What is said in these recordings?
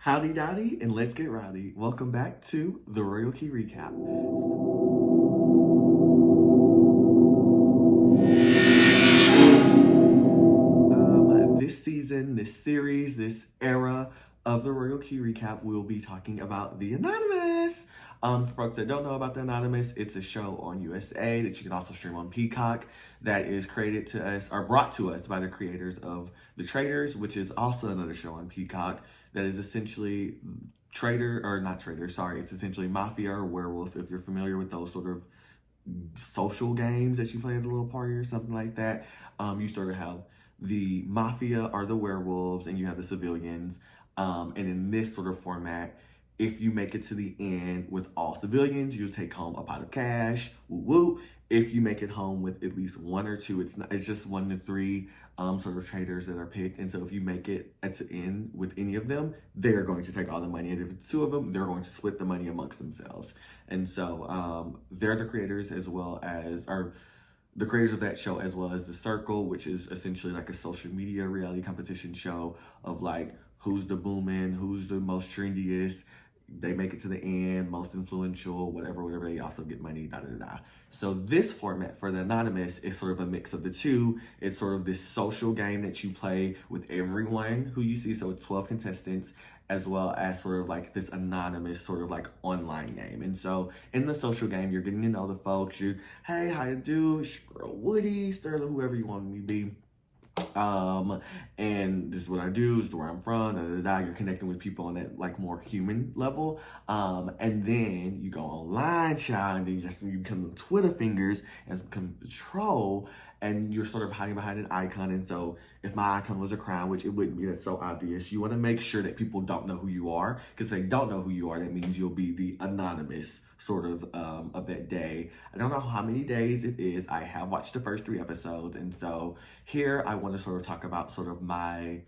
Howdy dowdy, and let's get rowdy. Welcome back to the Royal Key Recap. This season, this series, this era of the Royal Key Recap, we'll be talking about The Anonymous. For folks that don't know about The Anonymous, it's a show on USA that you can also stream on Peacock that is created to us, or brought to us by the creators of The Traitors, which is also another show on Peacock that is essentially it's essentially Mafia or Werewolf, if you're familiar with those sort of social games that you play at a little party or something like that. You sort of have the Mafia are the werewolves and you have the civilians. And in this sort of format, if you make it to the end with all civilians, you take home a pot of cash. Woo woo. If you make it home with at least one or two, it's just 1 to 3 sort of traitors that are picked. And so if you make it at the end with any of them, they're going to take all the money. And if it's 2 of them, they're going to split the money amongst themselves. And so they're the creators the creators of that show, as well as The Circle, which is essentially like a social media reality competition show of like who's the booming, who's the most trendiest. They make it to the end, most influential, whatever, they also get money, da. So this format for The Anonymous is sort of a mix of the two. It's sort of this social game that you play with everyone who you see. So it's 12 contestants, as well as sort of like this anonymous sort of like online game. And so in the social game, you're getting to know the folks. Hey, how you do? It's your girl Woody, Sterling, whoever you want me to be. And this is what I do, this is where I'm from, You're connecting with people on that like more human level. And then you go online, child, and then you become Twitter fingers and become the troll, and you're sort of hiding behind an icon. And so if my icon was a crown, which it wouldn't be, that's so obvious, you want to make sure that people don't know who you are, because if they don't know who you are, that means you'll be the anonymous sort of that day. I don't know how many days it is. I have watched the first 3 episodes, and so here I want to sort of talk about sort of my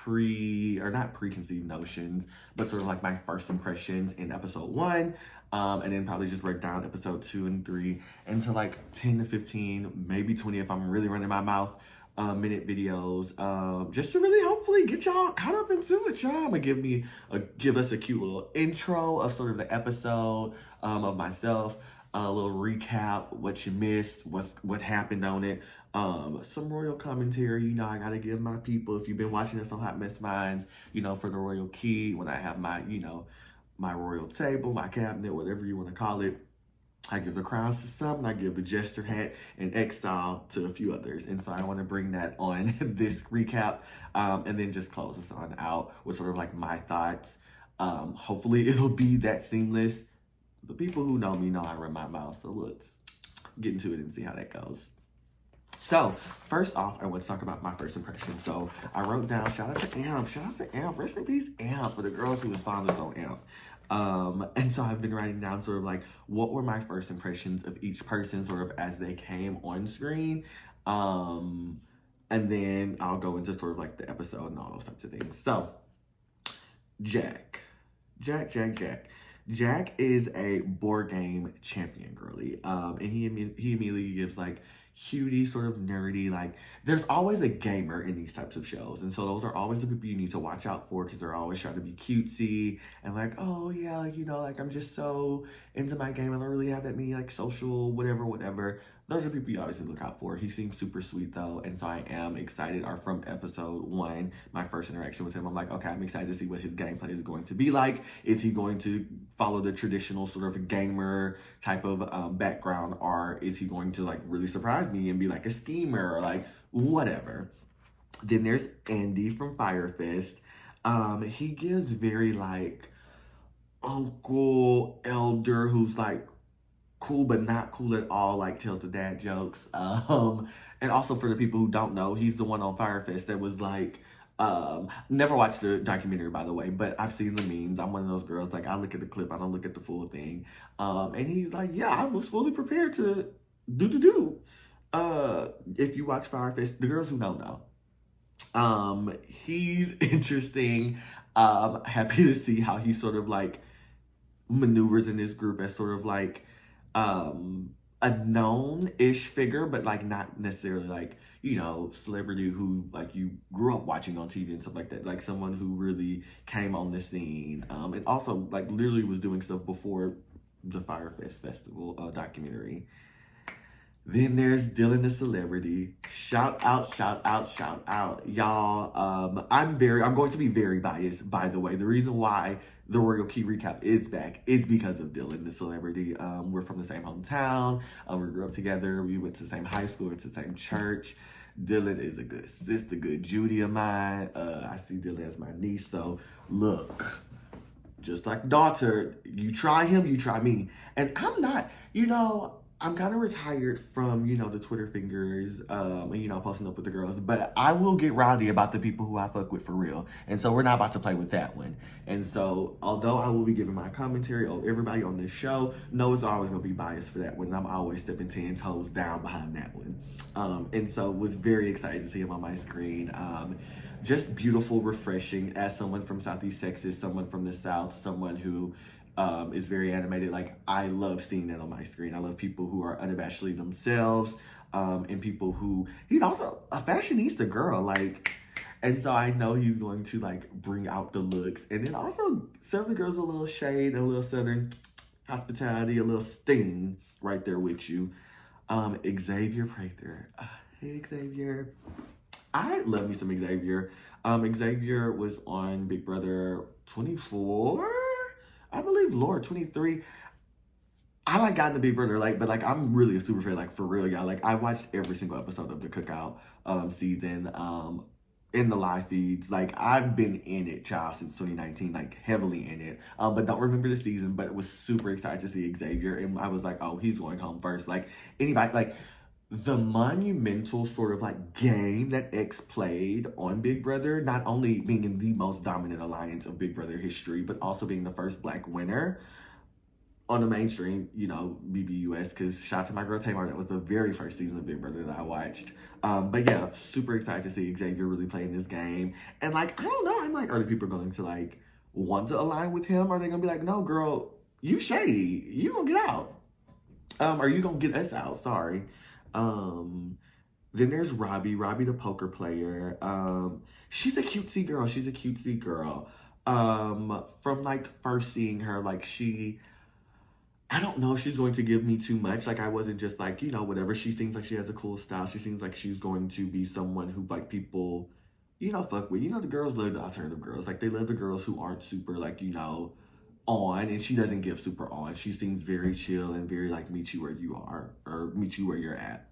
not preconceived notions, but sort of like my first impressions in episode 1, and then probably just break down episode 2 and 3 into like 10 to 15, maybe 20 if I'm really running my mouth, minute videos, just to really hopefully get y'all caught up into it. Y'all, I'm gonna give us a cute little intro of sort of the episode, of myself, a little recap, what you missed, what happened on it, some royal commentary. I gotta give my people, if you've been watching this on Hot Mess Minds, for the Royal Key, when I have my, my royal table, my cabinet, whatever you want to call it, I give the crowns to some, and I give the jester hat and X-Style to a few others. And so I want to bring that on this recap, and then just close this on out with sort of like my thoughts. Hopefully it'll be that seamless. The people who know me know I run my mouth, so let's get into it and see how that goes. So, first off, I want to talk about my first impression. So, I wrote down, shout out to Amp, rest in peace, Amp, for the girls who was found us on Amp. And so I've been writing down sort of like, what were my first impressions of each person sort of as they came on screen. And then I'll go into sort of like the episode and all those types of things. So, Jack is a board game champion, girly. And he immediately gives like cutie, sort of nerdy, like there's always a gamer in these types of shows, and so those are always the people you need to watch out for, because they're always trying to be cutesy and like, oh yeah, like I'm just so into my game, I don't really have that many like social whatever. Those are people you always need to look out for. He seems super sweet though, and so I am excited. Or from episode 1, my first interaction with him, I'm like, okay, I'm excited to see what his gameplay is going to be like. Is he going to follow the traditional sort of gamer type of background, or is he going to like really surprise me and be like a schemer or like whatever? Then there's Andy from Fire Fist. He gives very like uncle elder who's like cool but not cool at all, like tells the dad jokes. And also for the people who don't know, he's the one on Fire Fest that was like, never watched the documentary, by the way, but I've seen the memes. I'm one of those girls, like I look at the clip, I don't look at the full thing. And he's like, yeah, I was fully prepared to do. If you watch Fire Fest, the girls who don't know, he's interesting. Happy to see how he sort of like maneuvers in this group as sort of like a known-ish figure, but like not necessarily like, you know, celebrity who like you grew up watching on TV and stuff like that. Like someone who really came on the scene. And also like literally was doing stuff before the Firefest Festival documentary. Then there's Dylan the Celebrity. Shout out, shout out, shout out. Y'all, I'm going to be very biased, by the way. The reason why the Royal Key Recap is back is because of Dylan the Celebrity. We're from the same hometown. We grew up together. We went to the same high school, went to the same church. Dylan is a good sister, good Judy of mine. I see Dylan as my niece, so look. Just like daughter, you try him, you try me. And I'm not, you know, I'm kind of retired from, you know, the Twitter fingers, and, you know, posting up with the girls. But I will get rowdy about the people who I fuck with for real. And so we're not about to play with that one. And so, although I will be giving my commentary, everybody on this show knows I'm always going to be biased for that one. I'm always stepping 10 toes down behind that one. And so was very excited to see him on my screen. Just beautiful, refreshing as someone from Southeast Texas, someone from the South, someone who is very animated. Like, I love seeing that on my screen. I love people who are unabashedly themselves, and people who, he's also a fashionista girl, like, and so I know he's going to like bring out the looks and then also serve the girls a little shade, a little Southern hospitality, a little sting right there with you. Xavier Prather. Hey, Xavier. I love me some Xavier. Xavier was on Big Brother 24, I believe, Lord, 23. I like got into Big Brother, like, but like I'm really a super fan, like for real, y'all. Like I watched every single episode of the Cookout season in the live feeds. Like I've been in it, child, since 2019, like heavily in it. But don't remember the season, but it was super excited to see Xavier, and I was like, oh, he's going home first. Like anybody, like the monumental sort of like game that X played on Big Brother, not only being in the most dominant alliance of Big Brother history, but also being the first Black winner on the mainstream, you know, BBUS, because shout out to my girl Tamar, that was the very first season of Big Brother that I watched. But yeah, super excited to see Xavier really playing this game. And like, I don't know, I'm like, are the people going to like want to align with him? Or are they gonna be like, no girl, you shady, you gonna get out. Or you gonna get us out, sorry. Then there's Robbie the poker player. She's a cutesy girl. From like first seeing her, like I don't know if she's going to give me too much. Like I wasn't just like, you know, whatever. She seems like she has a cool style. She seems like she's going to be someone who like people, you know, fuck with. You know, the girls love the alternative girls. Like they love the girls who aren't super like, you know, on, and she doesn't give super on. She seems very chill and very like meet you where you are, or meet you where you're at.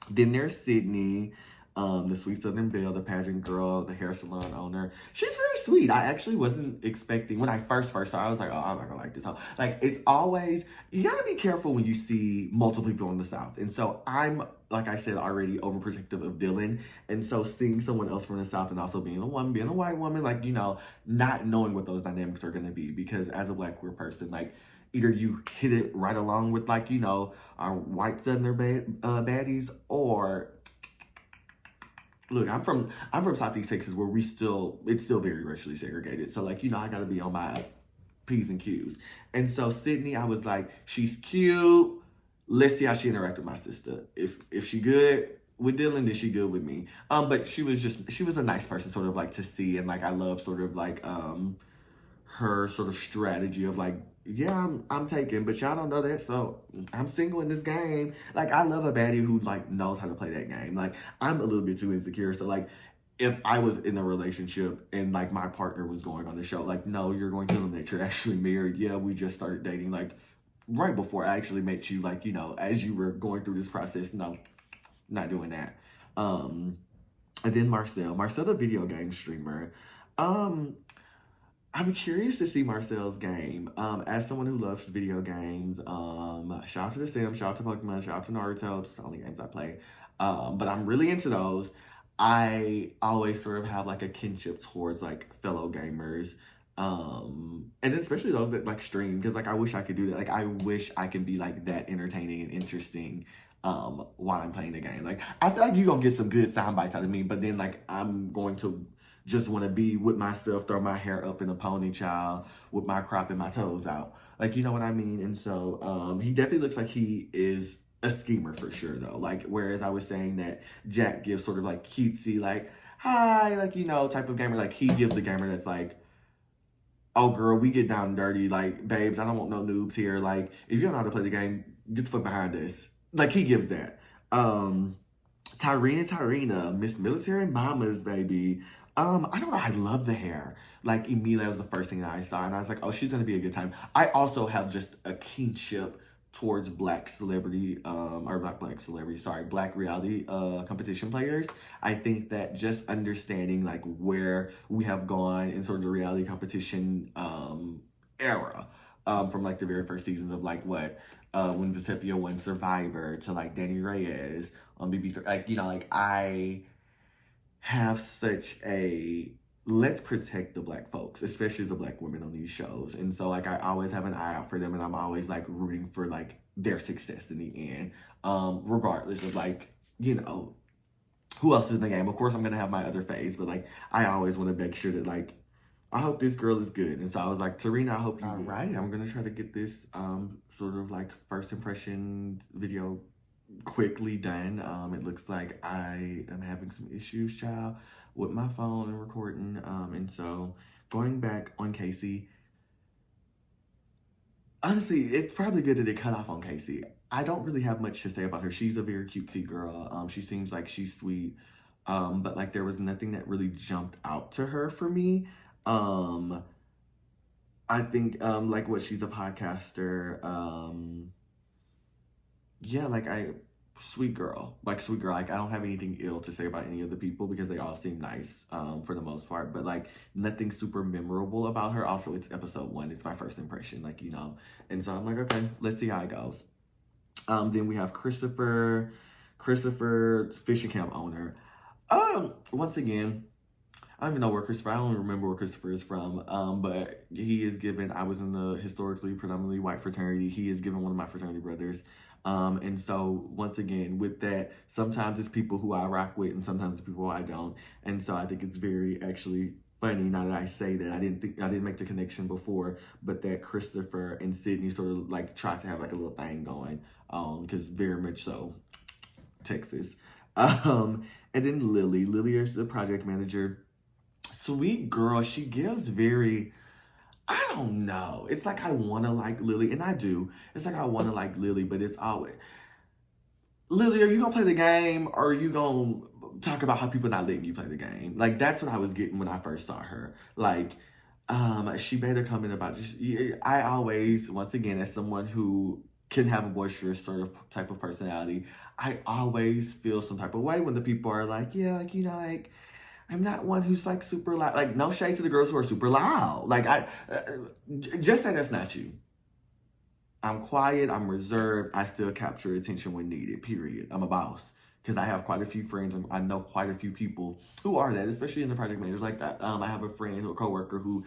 Then there's Sydney, the sweet Southern Belle, the pageant girl, the hair salon owner. She's very sweet. I actually wasn't expecting, when I first saw her, I was like, oh, I'm not gonna like this. Like, it's always, you gotta be careful when you see multiple people in the South. And so I'm, like I said already, overprotective of Dylan. And so seeing someone else from the South and also being a woman, being a white woman, like, you know, not knowing what those dynamics are gonna be. Because as a Black queer person, like, either you hit it right along with, like, you know, our white Southerner baddies, or look, I'm from Southeast Texas, where it's still very racially segregated. So like, you know, I gotta be on my P's and Q's. And so Sydney, I was like, she's cute. Let's see how she interacts with my sister. If she good with Dylan, then she good with me. But she was a nice person, sort of like to see, and like I love sort of like her sort of strategy of like, yeah, I'm taken, but y'all don't know that, so I'm single in this game. Like, I love a baddie who like knows how to play that game. Like, I'm a little bit too insecure, so like, if I was in a relationship and like my partner was going on the show, like, no, you're going to tell them that you're actually married. Yeah, we just started dating like right before I actually met you, like, you know, as you were going through this process. No, not doing that. And then Marcel, the video game streamer. I'm curious to see Marcel's game. As someone who loves video games, shout out to The Sims, shout out to Pokemon, shout out to Naruto, just the only games I play. But I'm really into those. I always sort of have like a kinship towards like fellow gamers. And then especially those that like stream, because like I wish I could do that. Like I wish I could be like that entertaining and interesting while I'm playing the game. Like I feel like you're gonna get some good sound bites out of me, but then like I'm going to just want to be with myself, throw my hair up in a ponytail with my crop and my toes out. Like, you know what I mean? And so he definitely looks like he is a schemer for sure though. Like, whereas I was saying that Jack gives sort of like cutesy, like, hi, like, you know, type of gamer. Like, he gives the gamer that's like, oh girl, we get down and dirty. Like, babes, I don't want no noobs here. Like, if you don't know how to play the game, get the fuck behind this. Like, he gives that. Tyrena, Miss Military Mamas, baby. I don't know, I love the hair. Like, immediately, that was the first thing that I saw, and I was like, oh, she's gonna be a good time. I also have just a kinship towards black celebrity, or black celebrity, sorry, black reality competition players. I think that just understanding like where we have gone in sort of the reality competition era, from like the very first seasons of like what when Vitepia won Survivor to like Danny Reyes on BB3, like, you know, like I have such a let's protect the black folks, especially the black women on these shows. And so like I always have an eye out for them, and I'm always like rooting for like their success in the end. Regardless of like, you know, who else is in the game. Of course I'm gonna have my other phase, but like I always want to make sure that like I hope this girl is good. And so I was like, Tarina, I hope you're right. I'm gonna try to get this sort of like first impression video quickly done. It looks like I am having some issues, child, with my phone and recording. And so going back on Casey, honestly, it's probably good that it cut off on Casey. I don't really have much to say about her. She's a very cutesy girl. She seems like she's sweet. But like there was nothing that really jumped out to her for me. I think like what she's a podcaster. Yeah, like sweet girl. Like sweet girl. Like I don't have anything ill to say about any of the people because they all seem nice for the most part. But like nothing super memorable about her. Also, it's episode 1. It's my first impression, like, you know. And so I'm like, okay, let's see how it goes. Then we have Christopher, fishing camp owner. Once again, I don't even know where Christopher, I don't remember where Christopher is from, but he is given, I was in the historically predominantly white fraternity. He is given one of my fraternity brothers. And so once again, with that, sometimes it's people who I rock with and sometimes it's people I don't. And so I think it's very actually funny now that I say that. I didn't make the connection before, but that Christopher and Sydney sort of like tried to have like a little thing going, because very much so Texas. And then Lily is the project manager. Sweet girl, she gives very, I don't know. It's like I want to like Lily, and I do. It's like I want to like Lily, but it's always, Lily, are you going to play the game, or are you going to talk about how people not letting you play the game? Like, that's what I was getting when I first saw her. Like, she made a comment about just, I always, once again, as someone who can have a boisterous sort of type of personality, I always feel some type of way when the people are like, yeah, like, you know, like, I'm not one who's like super loud. Like, no shade to the girls who are super loud. Like, just say that's not you. I'm quiet, I'm reserved, I still capture attention when needed, period. I'm a boss. Because I have quite a few friends, and I know quite a few people who are that, especially in the project managers like that. I have a friend, a coworker who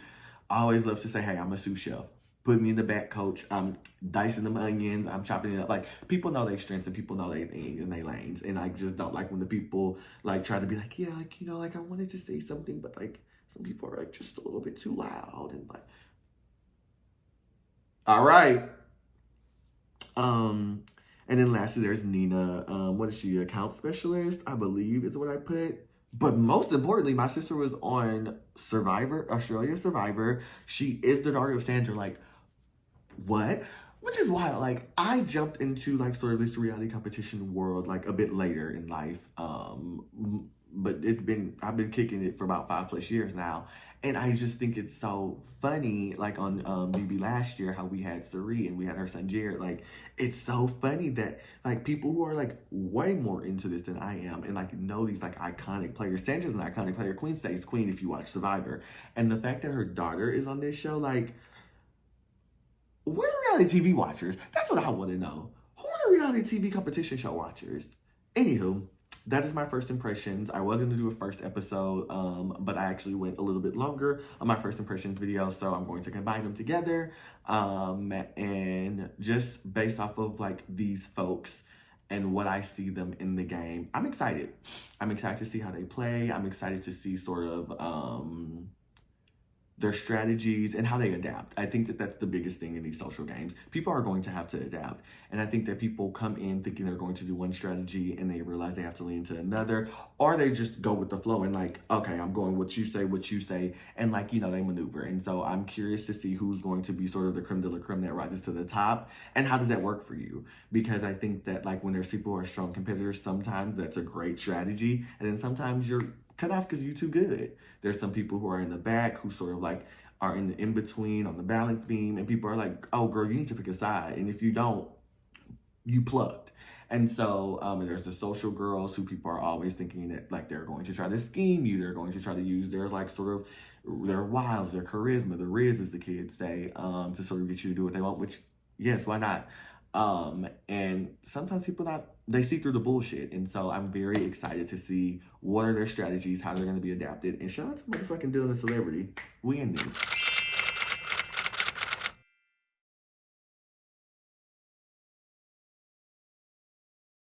always loves to say, hey, I'm a sous chef. Put me in the back, coach. I'm dicing them onions. I'm chopping it up. Like, people know their strengths and people know their things and their lanes. And I just don't like when the people, like, try to be like, yeah, like, you know, like, I wanted to say something, but, like, some people are, like, just a little bit too loud. And, like, all right. And then lastly, there's Nina. What is she? Account specialist, I believe is what I put. But most importantly, my sister was on Survivor, Australia Survivor. She is the daughter of Sandra. Like, what? Which is why, like, I jumped into, like, sort of this reality competition world, like, a bit later in life. But I've been kicking it for about 5+ years now. And I just think it's so funny, like, on BB last year, how we had Sari and we had her son Jared. Like, it's so funny that, like, people who are, like, way more into this than I am and, like, know these, like, iconic players. Sandra's an iconic player. Queen stays queen if you watch Survivor. And the fact that her daughter is on this show, like, where are reality TV watchers? That's what I want to know. Who are the reality TV competition show watchers? Anywho, that is my first impressions. I was going to do a first episode, but I actually went a little bit longer on my first impressions video, so I'm going to combine them together. And just based off of, like, these folks and what I see them in the game, I'm excited. I'm excited to see how they play. I'm excited to see sort of their strategies, and how they adapt. I think that that's the biggest thing in these social games. People are going to have to adapt. And I think that people come in thinking they're going to do one strategy and they realize they have to lean into another, or they just go with the flow and like, okay, I'm going what you say, and like, you know, they maneuver. And so I'm curious to see who's going to be sort of the creme de la creme that rises to the top, and how does that work for you? Because I think that like when there's people who are strong competitors, sometimes that's a great strategy, and then sometimes you're cut off because you're too good. There's some people who are in the back who sort of like are in the in between on the balance beam, and people are like, oh girl, you need to pick a side, and if you don't, you plugged. And so there's the social girls who people are always thinking that like they're going to try to scheme you, they're going to try to use their like sort of their wiles, their charisma, the riz as the kids say, to sort of get you to do what they want, which yes, why not? And sometimes people they see through the bullshit. And so I'm very excited to see what are their strategies, how they're going to be adapted. And shout out to motherfucking Dylan the Celebrity. We in this.